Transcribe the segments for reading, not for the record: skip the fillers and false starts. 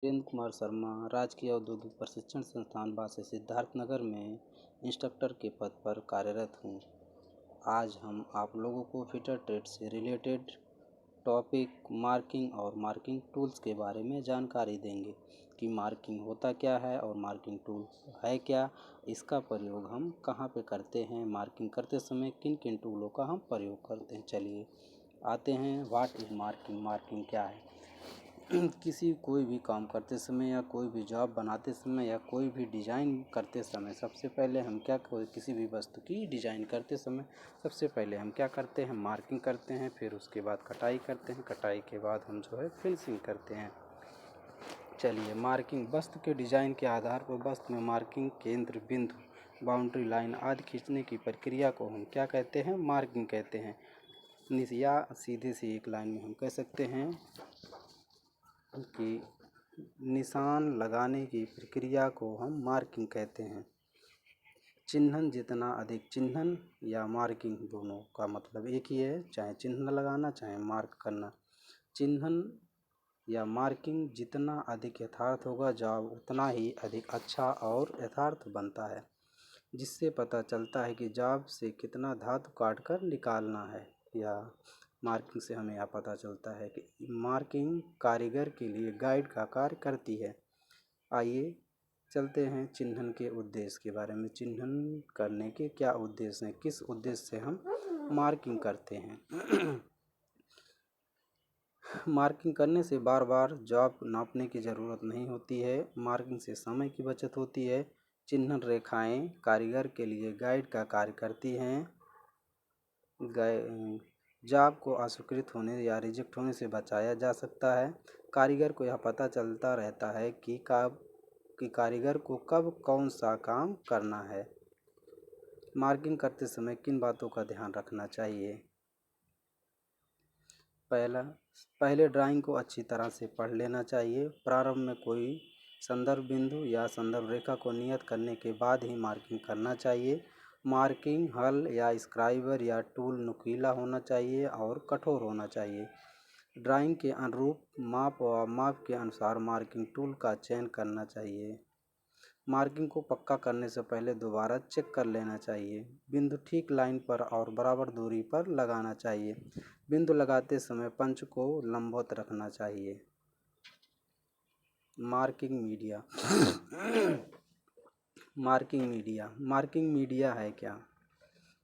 वीरेंद्र कुमार शर्मा राजकीय औद्योगिक प्रशिक्षण संस्थान बासे सिद्धार्थनगर में इंस्ट्रक्टर के पद पर कार्यरत हूँ। आज हम आप लोगों को फिटर ट्रेड से रिलेटेड टॉपिक मार्किंग और मार्किंग टूल्स के बारे में जानकारी देंगे कि मार्किंग होता क्या है और मार्किंग टूल है क्या, इसका प्रयोग हम कहाँ पे करते हैं, मार्किंग करते समय किन किन टूलों का हम प्रयोग करते हैं। चलिए आते हैं, व्हाट इज़ मार्किंग। मार्किंग क्या है? किसी कोई भी काम करते समय या कोई भी जॉब बनाते समय या कोई भी डिज़ाइन करते समय सबसे पहले हम क्या, कोई किसी भी वस्तु की डिज़ाइन करते समय सबसे पहले हम क्या करते हैं, मार्किंग करते हैं। फिर उसके बाद कटाई करते हैं, कटाई के बाद हम जो है फिनिशिंग करते हैं। चलिए, मार्किंग वस्तु के डिज़ाइन के आधार पर वस्तु में मार्किंग, केंद्र बिंदु, बाउंड्री लाइन आदि खींचने की प्रक्रिया को हम क्या कहते हैं, मार्किंग कहते हैं। या सीधे सी एक लाइन में हम कह सकते हैं कि निशान लगाने की प्रक्रिया को हम मार्किंग कहते हैं। चिन्हन, जितना अधिक चिन्हन या मार्किंग, दोनों का मतलब एक ही है, चाहे चिन्ह लगाना चाहे मार्क करना। चिन्हन या मार्किंग जितना अधिक यथार्थ होगा, जॉब उतना ही अधिक अच्छा और यथार्थ बनता है, जिससे पता चलता है कि जॉब से कितना धातु काट कर निकालना है। या मार्किंग से हमें यह पता चलता है कि मार्किंग कारीगर के लिए गाइड का कार्य करती है। आइए चलते हैं चिन्हन के उद्देश्य के बारे में। चिन्हन करने के क्या उद्देश्य हैं, किस उद्देश्य से हम मार्किंग करते हैं। मार्किंग करने से बार बार जॉब नापने की ज़रूरत नहीं होती है। मार्किंग से समय की बचत होती है। चिन्हन रेखाएं कारीगर के लिए गाइड का कार्य करती हैं। जॉब को अस्वीकृत होने या रिजेक्ट होने से बचाया जा सकता है। कारीगर को यह पता चलता रहता है कि कारीगर को कब कौन सा काम करना है। मार्किंग करते समय किन बातों का ध्यान रखना चाहिए? पहले ड्राइंग को अच्छी तरह से पढ़ लेना चाहिए। प्रारंभ में कोई संदर्भ बिंदु या संदर्भ रेखा को नियत करने के बाद ही मार्किंग करना चाहिए। मार्किंग हल या स्क्राइबर या टूल नुकीला होना चाहिए और कठोर होना चाहिए। ड्राइंग के अनुरूप माप व माप के अनुसार मार्किंग टूल का चयन करना चाहिए। मार्किंग को पक्का करने से पहले दोबारा चेक कर लेना चाहिए। बिंदु ठीक लाइन पर और बराबर दूरी पर लगाना चाहिए। बिंदु लगाते समय पंच को लंबवत रखना चाहिए। Marking media. मार्किंग मीडिया है क्या?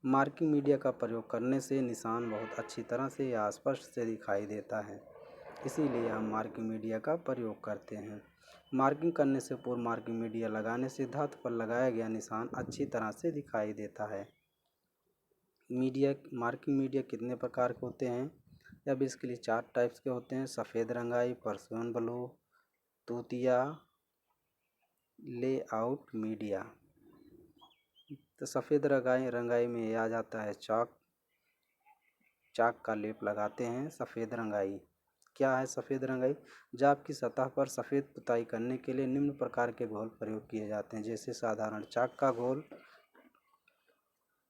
मार्किंग मीडिया का प्रयोग करने से निशान बहुत अच्छी तरह से या स्पष्ट से दिखाई देता है, इसीलिए हम मार्किंग मीडिया का प्रयोग करते हैं। मार्किंग करने से पूर्व मार्किंग मीडिया लगाने से धातु पर लगाया गया निशान अच्छी तरह से दिखाई देता है। मार्किंग मीडिया कितने प्रकार के होते हैं? या बेसिकली 4 टाइप्स के होते हैं: सफ़ेद रंगाई, पर्सियन ब्लू, तूतिया, लेआउट मीडिया। तो सफ़ेद रंगाई में आ जाता है चाक का लेप लगाते हैं। सफ़ेद रंगाई क्या है? सफ़ेद रंगाई, जॉब की सतह पर सफ़ेद पुताई करने के लिए निम्न प्रकार के घोल प्रयोग किए जाते हैं, जैसे साधारण चाक का घोल,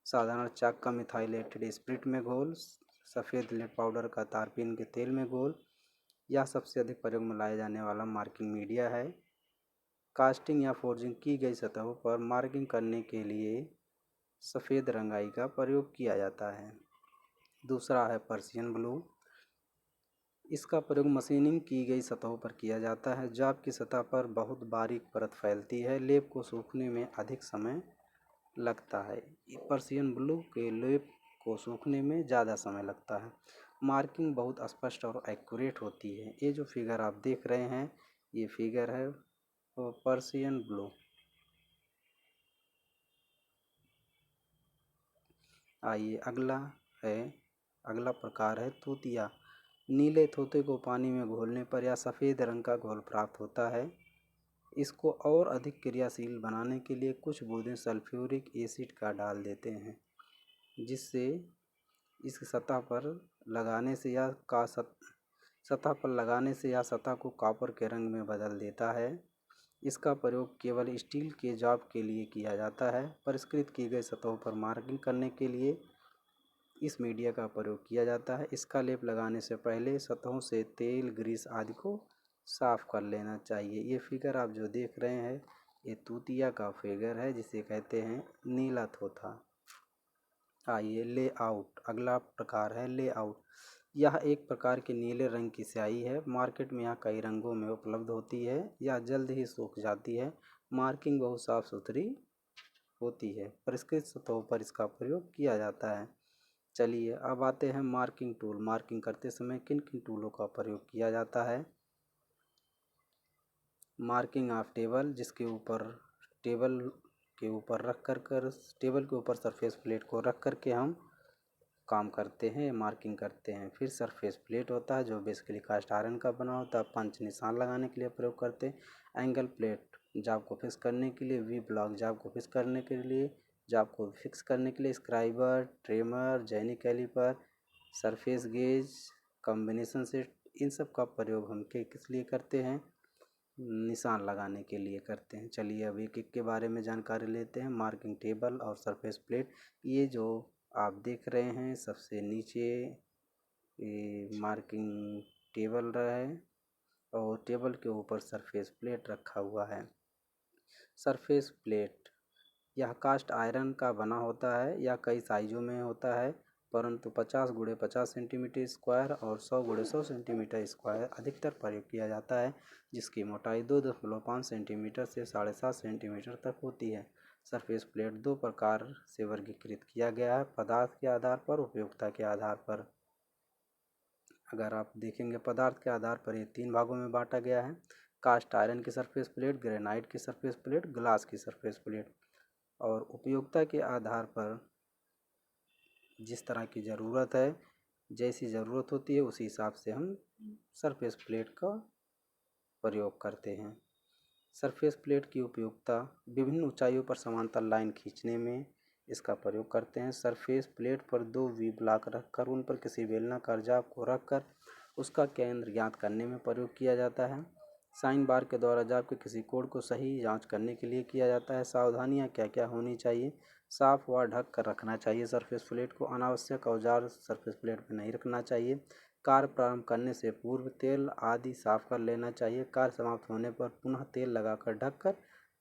साधारण चाक का मिथाइलेटेड स्पिरिट में घोल, सफ़ेद लेड पाउडर का तारपीन के तेल में घोल। यह सबसे अधिक प्रयोग में लाया जाने वाला मार्किंग मीडिया है। कास्टिंग या फोर्जिंग की गई सतहों पर मार्किंग करने के लिए सफ़ेद रंगाई का प्रयोग किया जाता है। दूसरा है पर्सियन ब्लू। इसका प्रयोग मशीनिंग की गई सतहों पर किया जाता है। जॉब की सतह पर बहुत बारीक परत फैलती है, लेप को सूखने में अधिक समय लगता है। पर्सियन ब्लू के लेप को सूखने में ज़्यादा समय लगता है। मार्किंग बहुत स्पष्ट और एक्यूरेट होती है। ये जो फिगर आप देख रहे हैं, ये फिगर है पर्सियन ब्लू। आइए अगला प्रकार है तूतिया। नीले तोते को पानी में घोलने पर या सफ़ेद रंग का घोल प्राप्त होता है। इसको और अधिक क्रियाशील बनाने के लिए कुछ बूंदें सल्फ्यूरिक एसिड का डाल देते हैं, जिससे इस सतह पर लगाने से या सतह को कॉपर के रंग में बदल देता है। इसका प्रयोग केवल स्टील के जॉब के लिए किया जाता है। परिष्कृत की गई सतहों पर मार्किंग करने के लिए इस मीडिया का प्रयोग किया जाता है। इसका लेप लगाने से पहले सतहों से तेल, ग्रीस आदि को साफ कर लेना चाहिए। ये फिगर आप जो देख रहे हैं ये तूतिया का फिगर है जिसे कहते हैं नीला तोता। आइए लेआउट, अगला प्रकार है लेआउट। यह एक प्रकार की नीले रंग की स्याही है। मार्केट में यह कई रंगों में उपलब्ध होती है। यह जल्द ही सूख जाती है। मार्किंग बहुत साफ सुथरी होती है। परिष्कृत सतहों पर इसका प्रयोग किया जाता है। चलिए अब आते हैं मार्किंग टूल। मार्किंग करते समय किन किन टूलों का प्रयोग किया जाता है। मार्किंग ऑफ टेबल, जिसके ऊपर टेबल के ऊपर रख कर टेबल के ऊपर सरफेस प्लेट को रख कर के हम काम करते हैं, मार्किंग करते हैं। फिर सरफेस प्लेट होता है जो बेसिकली कास्ट आयरन का बना होता है, पंच निशान लगाने के लिए प्रयोग करते हैं। एंगल प्लेट जाब को फिक्स करने के लिए, वी ब्लॉक जाब को फिक्स करने के लिए, जाब को फिक्स करने के लिए scriber, trammel, jenny caliper, surface gauge, combination set, इन सब का प्रयोग हम किस लिए करते हैं, निशान लगाने के लिए करते हैं। चलिए अब एक एक के बारे में जानकारी लेते हैं। मार्किंग टेबल और सरफेस प्लेट, ये जो आप देख रहे हैं सबसे नीचे ये मार्किंग टेबल रहा है और टेबल के ऊपर सरफेस प्लेट रखा हुआ है। सरफेस प्लेट यह कास्ट आयरन का बना होता है। यह कई साइजों में होता है, परंतु 50 गुणे 50 सेंटीमीटर स्क्वायर और 100 गुणे 100 सेंटीमीटर स्क्वायर अधिकतर प्रयोग किया जाता है, जिसकी मोटाई 2.5 सेंटीमीटर से 7.5 सेंटीमीटर तक होती है। सरफेस प्लेट दो प्रकार से वर्गीकृत किया गया है, पदार्थ के आधार पर, उपयोगिता के आधार पर। अगर आप देखेंगे पदार्थ के आधार पर ये तीन भागों में बांटा गया है। कास्ट आयरन की सरफेस प्लेट, ग्रेनाइट की सरफेस प्लेट, ग्लास की सरफेस प्लेट। और उपयोगिता के आधार पर जिस तरह की ज़रूरत है, जैसी ज़रूरत होती है उसी हिसाब से हम सरफेस प्लेट का प्रयोग करते हैं। सरफेस प्लेट की उपयोगिता विभिन्न ऊंचाइयों पर समांतर लाइन खींचने में इसका प्रयोग करते हैं। सरफेस प्लेट पर दो वी ब्लॉक रखकर उन पर किसी बेलनाकार जाब को रखकर उसका केंद्र ज्ञात करने में प्रयोग किया जाता है। साइन बार के द्वारा जाब के किसी कोड को सही जांच करने के लिए किया जाता है। सावधानियां क्या क्या होनी चाहिए। साफ व ढक कर रखना चाहिए सरफेस प्लेट को। अनावश्यक औजार सरफेस प्लेट पर नहीं रखना चाहिए। कार्य प्रारंभ करने से पूर्व तेल आदि साफ कर लेना चाहिए। कार्य समाप्त होने पर पुनः तेल लगाकर ढककर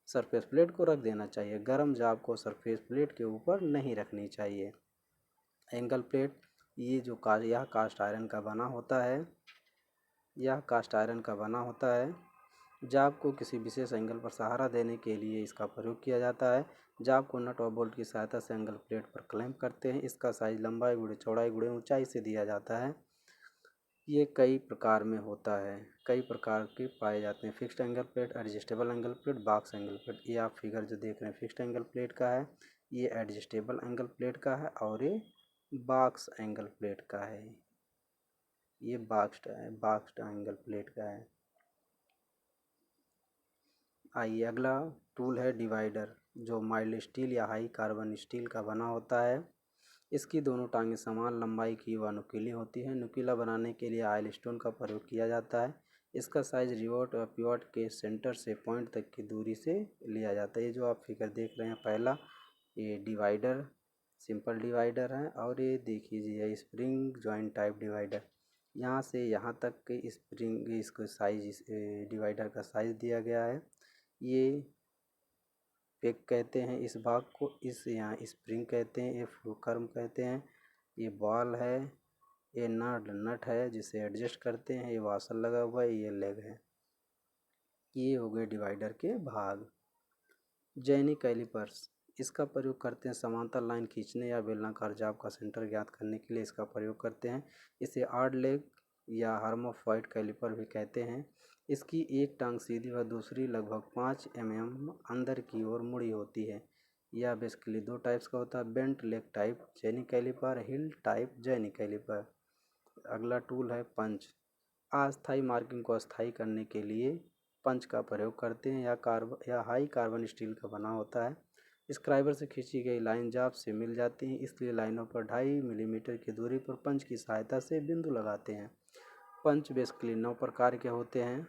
सरफेस प्लेट को रख देना चाहिए। गर्म जाब को सरफेस प्लेट के ऊपर नहीं रखनी चाहिए। एंगल प्लेट, ये जो यह कास्ट आयरन का बना होता है, यह कास्ट आयरन का बना होता है। जाब को किसी विशेष एंगल पर सहारा देने के लिए इसका प्रयोग किया जाता है। जाब को नट और बोल्ट की सहायता से एंगल प्लेट पर क्लैंप करते हैं। इसका साइज लंबाई गुणे चौड़ाई गुणे ऊंचाई से दिया जाता है। ये कई प्रकार में होता है, कई प्रकार के पाए जाते हैं। Fixed angle plate, adjustable angle plate, box angle plate. ये आप फिगर जो देख रहे हैं फिक्स्ड एंगल प्लेट का है, ये एडजस्टेबल एंगल प्लेट का है और ये बॉक्स एंगल प्लेट का है। ये बॉक्स्ड एंगल प्लेट का है। आइए अगला टूल है डिवाइडर, जो माइल्ड स्टील या हाई कार्बन स्टील का बना होता है। इसकी दोनों टांगें समान लंबाई की व नुकीली होती हैं। नुकीला बनाने के लिए आयल स्टोन का प्रयोग किया जाता है। इसका साइज रिवोट और पिवट के सेंटर से पॉइंट तक की दूरी से लिया जाता है। ये जो आप फिगर देख रहे हैं पहला, ये डिवाइडर सिंपल डिवाइडर है। और ये देखिए ये स्प्रिंग जॉइंट टाइप डिवाइडर, यहाँ से यहाँ तक के स्प्रिंग, इसको साइज, इस डिवाइडर का साइज दिया गया है। ये पेग कहते हैं इस भाग को, इस यहाँ स्प्रिंग कहते हैं, ये फ्लूकर्म कहते हैं, ये बॉल है, ये नट है जिसे एडजस्ट करते हैं, ये वाशर लगा हुआ है, ये लेग है। ये हो गए डिवाइडर के भाग। जेनी कैलिपर्स, इसका प्रयोग करते हैं समांतर लाइन खींचने या बेलनाकार जाब का सेंटर ज्ञात करने के लिए इसका प्रयोग करते हैं। इसे आर्ड लेग या हर्मोफाइड कैलिपर भी कहते हैं। इसकी एक टांग सीधी व दूसरी लगभग 5 mm अंदर की ओर मुड़ी होती है। यह बेसिकली दो टाइप्स का होता है, bent leg type jenny caliper, heel type jenny caliper. अगला टूल है पंच। अस्थायी मार्किंग को अस्थायी करने के लिए पंच का प्रयोग करते हैं। या हाई कार्बन स्टील का बना होता है। स्क्राइबर से खींची गई लाइन जाब से मिल जाती है, इसलिए लाइनों पर 2.5 मिलीमीटर की दूरी पर पंच की सहायता से बिंदु लगाते हैं। पंच बेसिकली 9 प्रकार के होते हैं।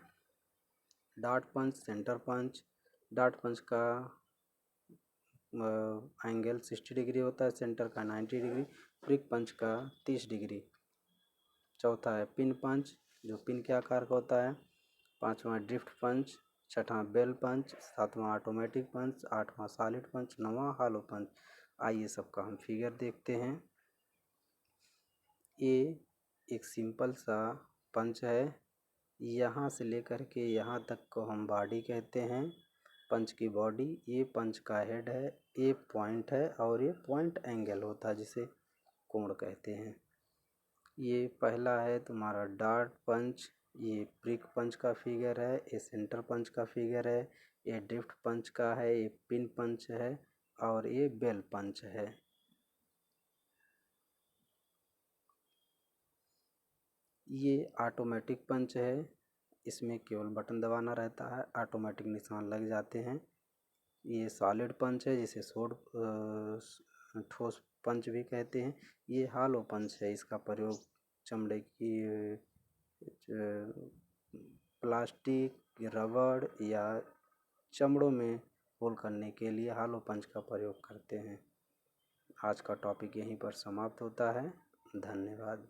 डॉट पंच, सेंटर पंच, डॉट पंच का एंगल 60 डिग्री होता है, सेंटर का 90 डिग्री, प्रिक पंच का 30 डिग्री। चौथा है पिन पंच, जो पिन के आकार का होता है। 5वां ड्रिफ्ट पंच, 6वां बेल पंच, 7वां ऑटोमेटिक पंच, 8वां सॉलिड पंच, 9वां हॉलो पंच। आइए सबका हम फिगर देखते हैं। ये एक सिंपल सा पंच है। यहाँ से लेकर के यहाँ तक को हम बॉडी कहते हैं, पंच की बॉडी। ये पंच का हेड है, ये पॉइंट है और ये पॉइंट एंगल होता है जिसे कोण कहते हैं। ये पहला है तुम्हारा डॉट पंच, ये प्रिक पंच का फिगर है। ये सेंटर पंच का फिगर है। ये ड्रिफ्ट पंच का है। ये पिन पंच है और ये बेल पंच है। ये ऑटोमेटिक पंच है, इसमें केवल बटन दबाना रहता है, ऑटोमेटिक निशान लग जाते हैं। ये सॉलिड पंच है जिसे ठोस पंच भी कहते हैं। ये हॉलो पंच है, इसका प्रयोग चमड़े की प्लास्टिक, रबड़ या चमड़ों में होल करने के लिए हॉलो पंच का प्रयोग करते हैं। आज का टॉपिक यहीं पर समाप्त होता है। धन्यवाद।